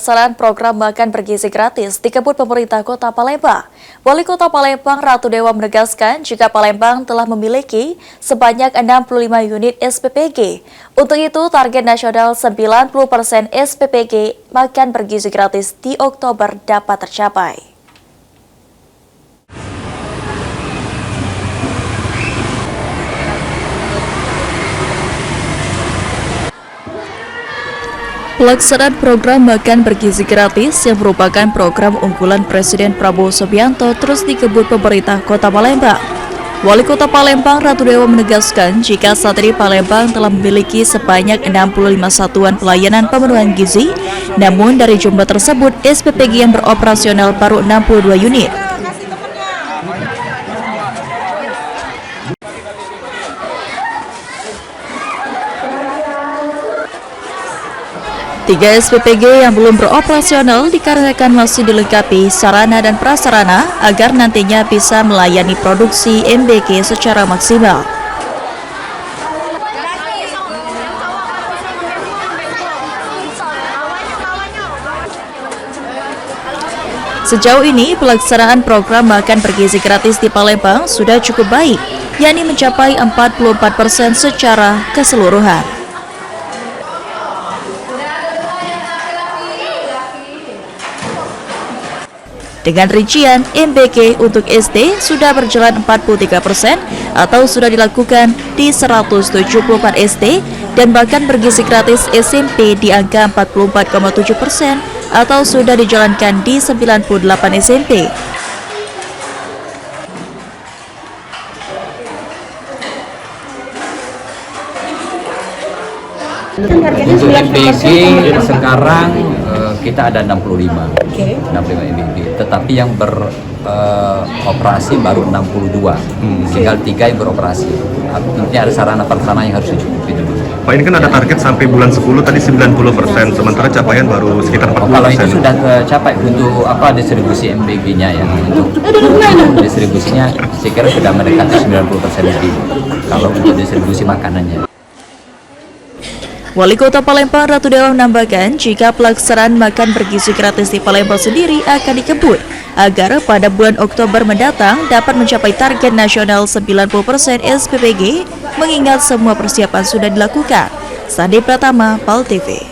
pelaksanaan program makan bergizi gratis dikebut pemerintah Kota Palembang. Wali Kota Palembang Ratu Dewa menegaskan jika Palembang telah memiliki sebanyak 65 unit SPPG. Untuk itu, target nasional 90% SPPG makan bergizi gratis di Oktober dapat tercapai. Pelaksanaan program makan bergizi gratis yang merupakan program unggulan Presiden Prabowo Subianto terus dikebut pemerintah Kota Palembang. Wali Kota Palembang Ratu Dewa menegaskan jika saat ini Palembang telah memiliki sebanyak 65 satuan pelayanan pemenuhan gizi, namun dari jumlah tersebut SPPG yang beroperasional baru 62 unit. Tiga SPPG yang belum beroperasional dikarenakan masih dilengkapi sarana dan prasarana agar nantinya bisa melayani produksi MBG secara maksimal. Sejauh ini, pelaksanaan program makan bergizi gratis di Palembang sudah cukup baik, yakni mencapai 44% secara keseluruhan. Dengan rincian, MBG untuk SD sudah berjalan 43% atau sudah dilakukan di 174 SD dan bahkan bergizi gratis SMP di angka 44,7% atau sudah dijalankan di 98 SMP. Untuk MBG sekarang kita ada 65 MBG, tetapi yang beroperasi baru 62, tinggal 3 yang beroperasi. Artinya ada sarana prasarana yang harus dicukupi dulu. Pak, ini kan ada target sampai bulan 10 tadi 90%, sementara capaian baru sekitar 40%. Kalau itu sudah tercapai untuk distribusi MBG-nya ya, untuk distribusinya saya kira sudah mendekati 90% lebih. Kalau untuk distribusi makanannya. Wali Kota Palembang Ratu Dewa menambahkan jika pelaksanaan makan bergizi gratis di Palembang sendiri akan dikebut agar pada bulan Oktober mendatang dapat mencapai target nasional 90% SPPG mengingat semua persiapan sudah dilakukan. Sandi Pratama, PAL TV.